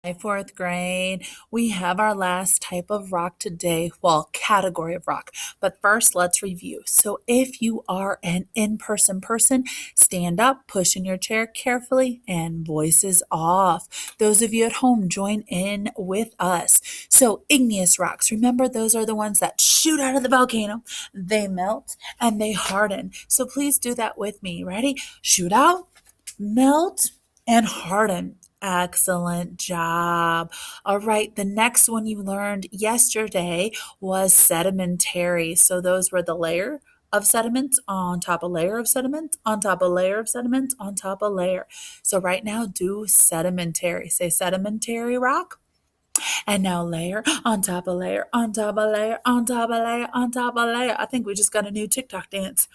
Hi, fourth grade. We have our last type of rock today, well, category of rock. But first, let's review. So, if you are an in-person person, stand up, push in your chair carefully, and voices off. Those of you at home, join in with us. So, igneous rocks, remember those are the ones that shoot out of the volcano. They melt and they harden. So, please do that with me. Ready? Shoot out, melt, and harden. Excellent job. All right, the next one you learned yesterday was sedimentary. So those were the layer of sediments on top of layer of sediment on top of layer of sediment on top of layer. So right now do sedimentary. Say sedimentary rock. And now layer on top of layer on top of layer on top of layer on top of layer. I think we just got a new TikTok dance.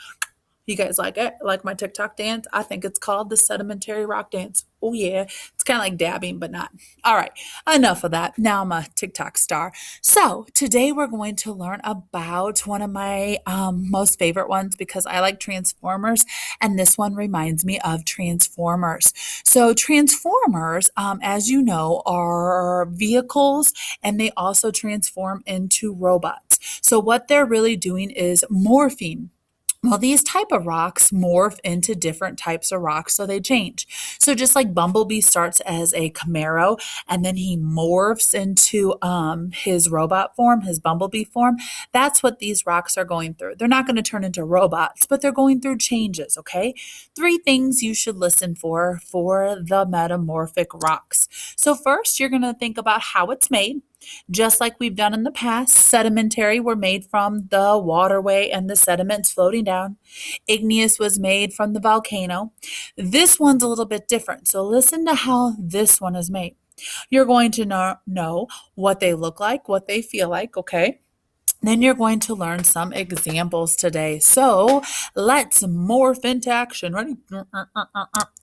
You guys like it? Like my TikTok dance? I think it's called the sedimentary rock dance. Oh, yeah. It's kind of like dabbing, but not. All right. Enough of that. Now I'm a TikTok star. So today we're going to learn about one of my most favorite ones because I like Transformers. And this one reminds me of Transformers. So Transformers, as you know, are vehicles and they also transform into robots. So what they're really doing is morphing. Well, these type of rocks morph into different types of rocks, so they change. So just like Bumblebee starts as a Camaro, and then he morphs into his robot form, his Bumblebee form, that's what these rocks are going through. They're not going to turn into robots, but they're going through changes, okay? Three things you should listen for the metamorphic rocks. So first, you're going to think about how it's made. Just like we've done in the past, sedimentary were made from the waterway and the sediments floating down. Igneous was made from the volcano. This one's a little bit different. So listen to how this one is made. You're going to know what they look like, what they feel like, okay? Then you're going to learn some examples today. So let's morph into action. Ready?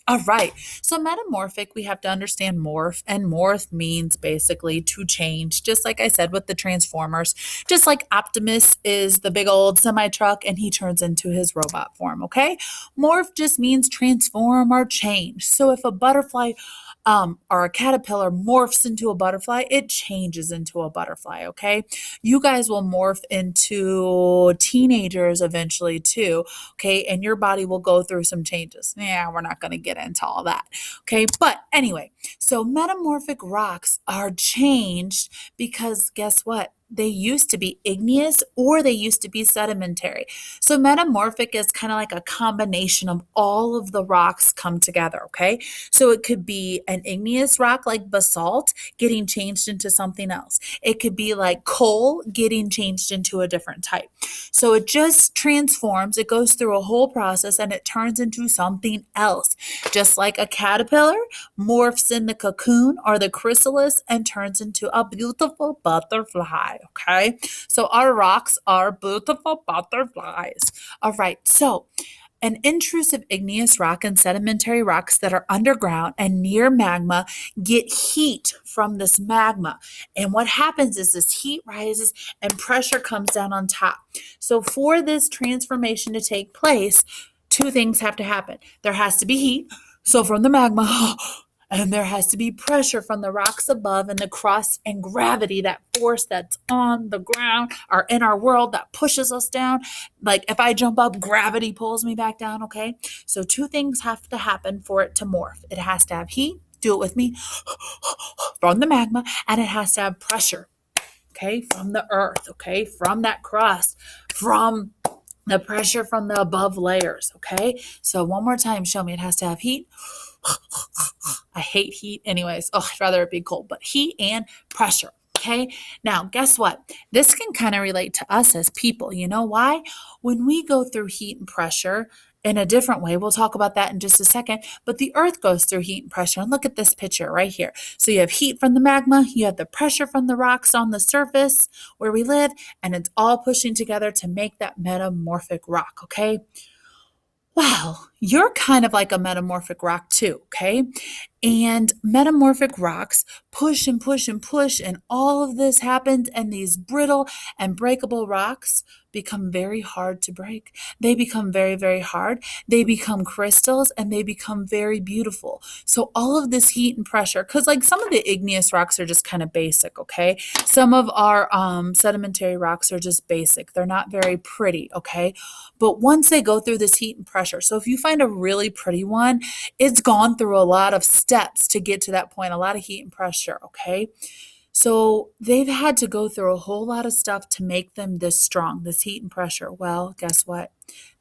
All right. So metamorphic, we have to understand morph, and morph means basically to change, just like I said with the Transformers. Just like Optimus is the big old semi truck and he turns into his robot form. Okay. Morph just means transform or change. So if a butterfly or a caterpillar morphs into a butterfly, it changes into a butterfly. Okay. You guys will morph into teenagers eventually too, okay? And your body will go through some changes. Yeah, we're not going to get into all that, okay? But anyway, so metamorphic rocks are changed because guess what? They used to be igneous or they used to be sedimentary. So metamorphic is kind of like a combination of all of the rocks come together, okay? So it could be an igneous rock like basalt getting changed into something else. It could be like coal getting changed into a different type. So it just transforms, it goes through a whole process and it turns into something else. Just like a caterpillar morphs in the cocoon or the chrysalis and turns into a beautiful butterfly. Okay. So our rocks are beautiful butterflies. All right. So an intrusive igneous rock and sedimentary rocks that are underground and near magma get heat from this magma. And what happens is this heat rises and pressure comes down on top. So for this transformation to take place, two things have to happen. There has to be heat, so from the magma, and there has to be pressure from the rocks above and the crust and gravity, that force that's on the ground or in our world that pushes us down. Like if I jump up, gravity pulls me back down, okay? So two things have to happen for it to morph. It has to have heat, do it with me, from the magma, and it has to have pressure, okay, from the earth, okay, from that crust, from the pressure from the above layers, okay? So one more time, show me. It has to have heat. I hate heat anyways. Oh, I'd rather it be cold, but heat and pressure. Okay. Now, guess what? This can kind of relate to us as people. You know why? When we go through heat and pressure in a different way, we'll talk about that in just a second, but the earth goes through heat and pressure. And look at this picture right here. So you have heat from the magma, you have the pressure from the rocks on the surface where we live, and it's all pushing together to make that metamorphic rock. Okay. Wow, you're kind of like a metamorphic rock too, okay? And metamorphic rocks push and push and push, and all of this happens, and these brittle and breakable rocks become very hard to break. They become very, very hard. They become crystals and they become very beautiful. So all of this heat and pressure, because like some of the igneous rocks are just kind of basic, okay? Some of our sedimentary rocks are just basic. They're not very pretty, okay? But once they go through this heat and pressure, so if you find a really pretty one, it's gone through a lot of steps to get to that point, a lot of heat and pressure, okay? So they've had to go through a whole lot of stuff to make them this strong, this heat and pressure. Well, guess what?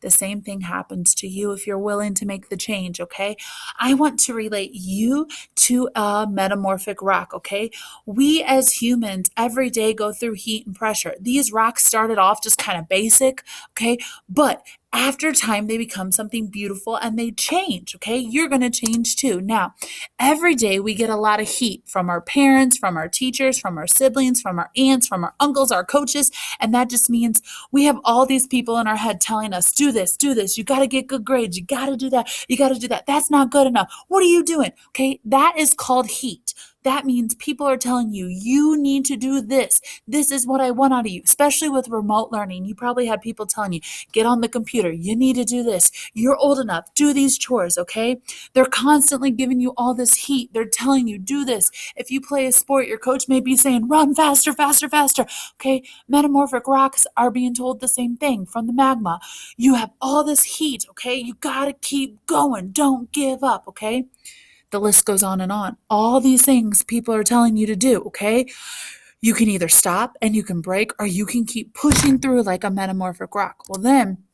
The same thing happens to you if you're willing to make the change, okay? I want to relate you to a metamorphic rock, okay? We as humans every day go through heat and pressure. These rocks started off just kind of basic, okay? But after time, they become something beautiful and they change, okay? You're going to change too. Now, every day we get a lot of heat from our parents, from our teachers, from our siblings, from our aunts, from our uncles, our coaches, and that just means we have all these people in our head telling us, do this, you got to get good grades, you got to do that, you got to do that. That's not good enough. What are you doing? Okay, that is called heat. That means people are telling you, you need to do this. This is what I want out of you, especially with remote learning. You probably have people telling you, get on the computer. You need to do this. You're old enough. Do these chores, okay? They're constantly giving you all this heat. They're telling you, do this. If you play a sport, your coach may be saying, run faster, faster, faster. Okay? Metamorphic rocks are being told the same thing from the magma. You have all this heat, okay? You got to keep going. Don't give up, okay? The list goes on and on. All these things people are telling you to do, okay? You can either stop and you can break, or you can keep pushing through like a metamorphic rock. Well, then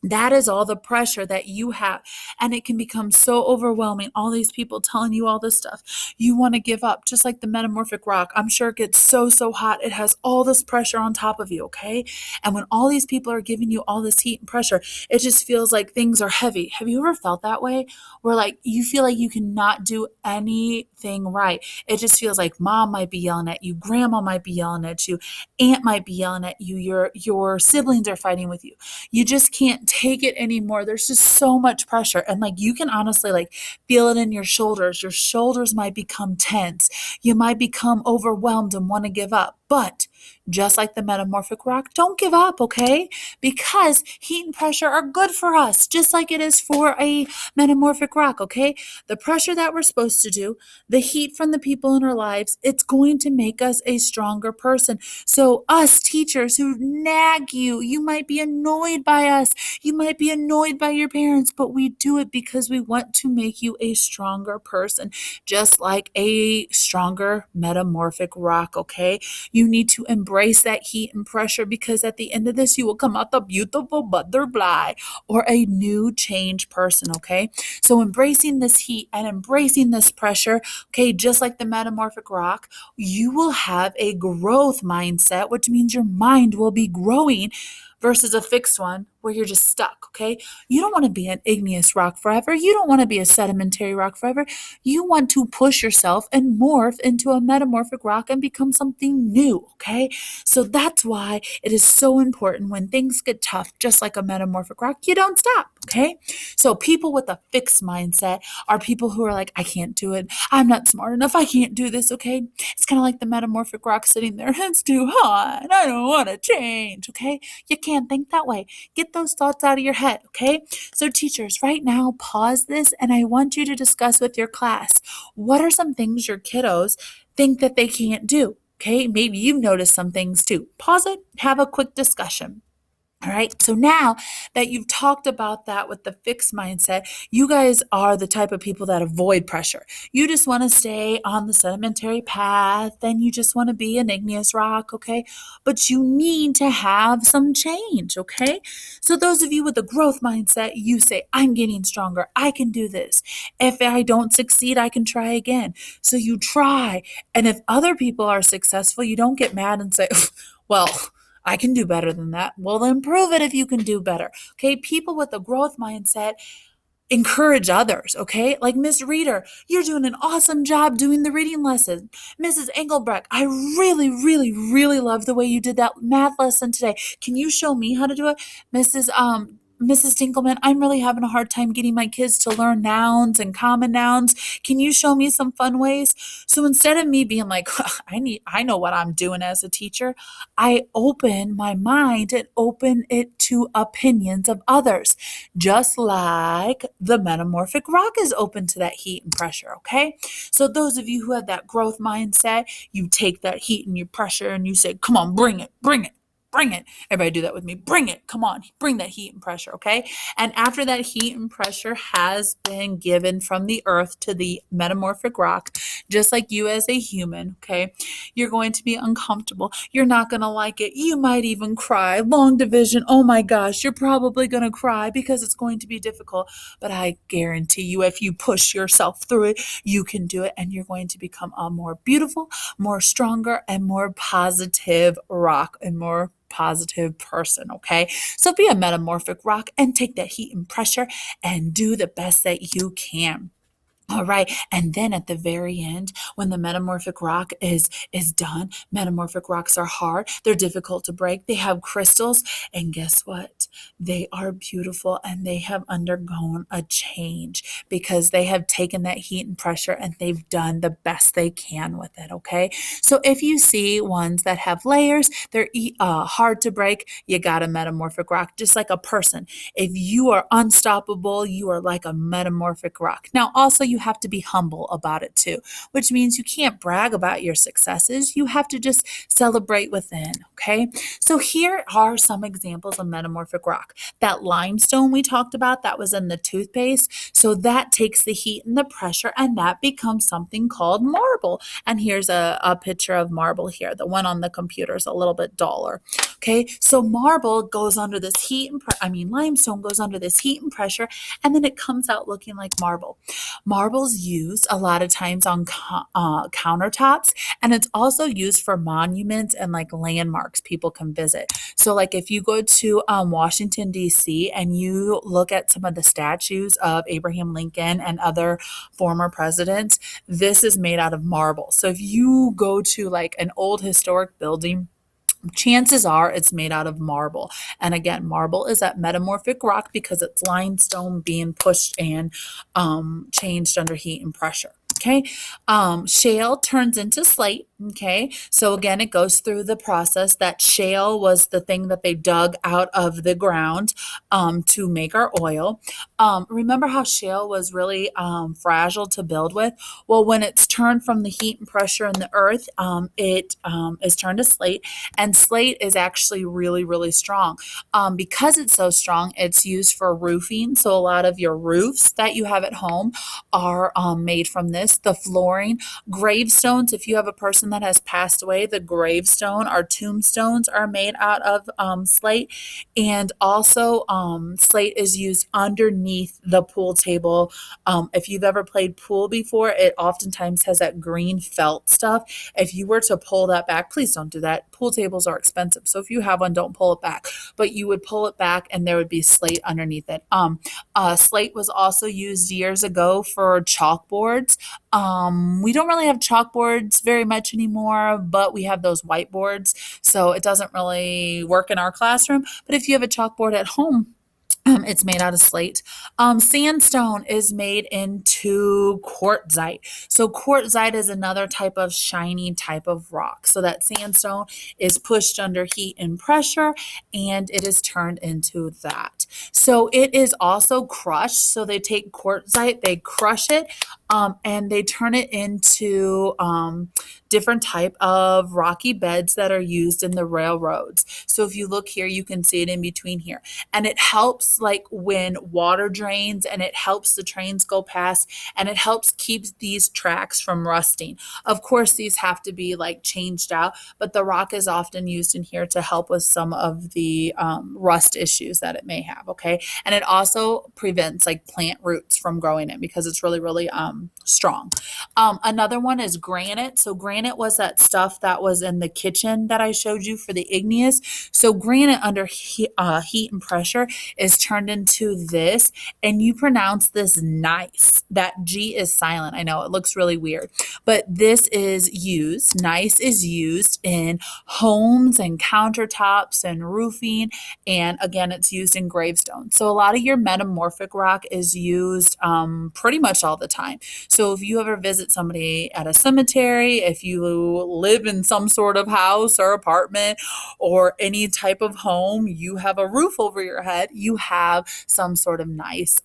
that is all the pressure that you have. And it can become so overwhelming. All these people telling you all this stuff. You want to give up, just like the metamorphic rock. I'm sure it gets so, so hot. It has all this pressure on top of you, okay? And when all these people are giving you all this heat and pressure, it just feels like things are heavy. Have you ever felt that way? Where like you feel like you cannot do anything right. It just feels like mom might be yelling at you, grandma might be yelling at you, aunt might be yelling at you, your siblings are fighting with you. You just can't take it anymore. There's just so much pressure. And like you can honestly like feel it in your shoulders. Your shoulders might become tense. You might become overwhelmed and want to give up. But just like the metamorphic rock, don't give up, okay? Because heat and pressure are good for us, just like it is for a metamorphic rock, okay? The pressure that we're supposed to do, the heat from the people in our lives, it's going to make us a stronger person. So us teachers who nag you, you might be annoyed by us, you might be annoyed by your parents, but we do it because we want to make you a stronger person, just like a stronger metamorphic rock, okay? You need to embrace that heat and pressure, because at the end of this, you will come out a beautiful butterfly or a new changed person, okay? So embracing this heat and embracing this pressure, okay, just like the metamorphic rock, you will have a growth mindset, which means your mind will be growing versus a fixed one where you're just stuck, okay? You don't want to be an igneous rock forever. You don't want to be a sedimentary rock forever. You want to push yourself and morph into a metamorphic rock and become something new, okay? So that's why it is so important when things get tough, just like a metamorphic rock, you don't stop, okay? So people with a fixed mindset are people who are like, I can't do it. I'm not smart enough. I can't do this, okay? It's kind of like the metamorphic rock sitting there. It's too hot. I don't want to change, okay? You can't think that way. Get those thoughts out of your head, okay? So teachers, right now, pause this and I want you to discuss with your class. What are some things your kiddos think that they can't do? Okay, maybe you've noticed some things too. Pause it, have a quick discussion. All right. So now that you've talked about that with the fixed mindset, you guys are the type of people that avoid pressure. You just want to stay on the sedimentary path and you just want to be an igneous rock. Okay. But you need to have some change. Okay. So those of you with a growth mindset, you say, I'm getting stronger. I can do this. If I don't succeed, I can try again. So you try. And if other people are successful, you don't get mad and say, well, I can do better than that. Well, then prove it if you can do better. Okay. People with a growth mindset encourage others. Okay. Like Miss Reader, you're doing an awesome job doing the reading lesson. Mrs. Engelbrecht, I really, really, really love the way you did that math lesson today. Can you show me how to do it? Mrs. Dinkelman, I'm really having a hard time getting my kids to learn nouns and common nouns. Can you show me some fun ways? So instead of me being like, I know what I'm doing as a teacher, I open my mind and open it to opinions of others, just like the metamorphic rock is open to that heat and pressure, okay? So those of you who have that growth mindset, you take that heat and your pressure and you say, come on, bring it, bring it. Bring it. Everybody do that with me. Bring it. Come on. Bring that heat and pressure, okay? And after that heat and pressure has been given from the earth to the metamorphic rock, just like you as a human, okay, you're going to be uncomfortable. You're not going to like it. You might even cry. Long division. Oh my gosh, you're probably going to cry because it's going to be difficult. But I guarantee you, if you push yourself through it, you can do it and you're going to become a more beautiful, more stronger, and more positive rock and more positive person, okay? So be a metamorphic rock and take that heat and pressure and do the best that you can. All right. And then at the very end, when the metamorphic rock is done, metamorphic rocks are hard. They're difficult to break. They have crystals. And guess what? They are beautiful and they have undergone a change because they have taken that heat and pressure and they've done the best they can with it. Okay. So if you see ones that have layers, they're hard to break, you got a metamorphic rock, just like a person. If you are unstoppable, you are like a metamorphic rock. Now, also, you have to be humble about it too, which means you can't brag about your successes. You have to just celebrate within, okay? So here are some examples of metamorphic rock. That limestone we talked about, that was in the toothpaste. So that takes the heat and the pressure and that becomes something called marble. And here's a picture of marble here. The one on the computer is a little bit duller. Okay, so marble goes under this heat and limestone goes under this heat and pressure, and then it comes out looking like marble. Marble's used a lot of times on countertops, and it's also used for monuments and like landmarks people can visit. So, like if you go to Washington D.C. and you look at some of the statues of Abraham Lincoln and other former presidents, this is made out of marble. So, if you go to like an old historic building, chances are it's made out of marble. And again, marble is that metamorphic rock because it's limestone being pushed and changed under heat and pressure. Okay. Shale turns into slate. Okay. So again, it goes through the process that shale was the thing that they dug out of the ground to make our oil. Remember how shale was really fragile to build with? Well, when it's turned from the heat and pressure in the earth, it is turned to slate. And slate is actually really, really strong. Because it's so strong, it's used for roofing. So a lot of your roofs that you have at home are made from this. The flooring, gravestones, if you have a person that has passed away, the gravestone or tombstones are made out of slate. And also slate is used underneath the pool table. If you've ever played pool before, it oftentimes has that green felt stuff. If you were to pull that back, please don't do that. Pool tables are expensive. So if you have one, don't pull it back. But you would pull it back and there would be slate underneath it. Slate was also used years ago for chalkboards. We don't really have chalkboards very much anymore, but we have those whiteboards. So it doesn't really work in our classroom. But if you have a chalkboard at home, it's made out of slate. Sandstone is made into quartzite. So quartzite is another type of shiny type of rock. So that sandstone is pushed under heat and pressure and it is turned into that. So it is also crushed. So they take quartzite, they crush it, and they turn it into different type of rocky beds that are used in the railroads. So if you look here, you can see it in between here. And it helps like when water drains and it helps the trains go past and it helps keep these tracks from rusting. Of course, these have to be like changed out, but the rock is often used in here to help with some of the rust issues that it may have, okay? And it also prevents like plant roots from growing in because it's really, really strong. Another one is granite. So granite was that stuff that was in the kitchen that I showed you for the igneous. So granite under heat and pressure is turned into this, and you pronounce this nice. That G is silent. I know it looks really weird, but this is used. Nice is used in homes and countertops and roofing, and again, it's used in gravestones. So a lot of your metamorphic rock is used pretty much all the time. So if you ever visit somebody at a cemetery, if you live in some sort of house or apartment or any type of home, you have a roof over your head, you have some sort of nice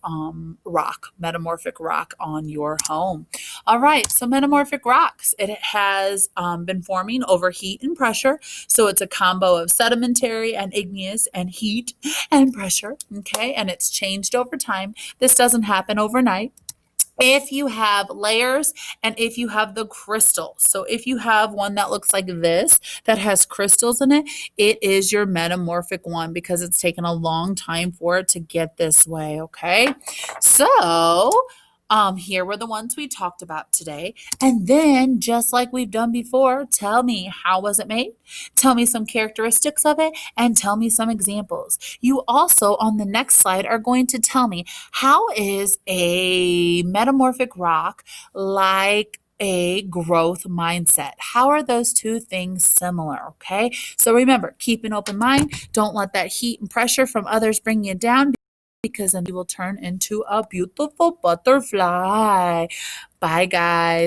rock, metamorphic rock on your home. All right, so metamorphic rocks, it has been forming over heat and pressure. So it's a combo of sedimentary and igneous and heat and pressure, okay? And it's changed over time. This doesn't happen overnight. If you have layers and if you have the crystals. So if you have one that looks like this that has crystals in it, it is your metamorphic one because it's taken a long time for it to get this way, okay? So here were the ones we talked about today. And then, just like we've done before, tell me, how was it made? Tell me some characteristics of it and tell me some examples. You also, on the next slide, are going to tell me, how is a metamorphic rock like a growth mindset? How are those two things similar? Okay. So remember, keep an open mind. Don't let that heat and pressure from others bring you down, because then you will turn into a beautiful butterfly. Bye, guys.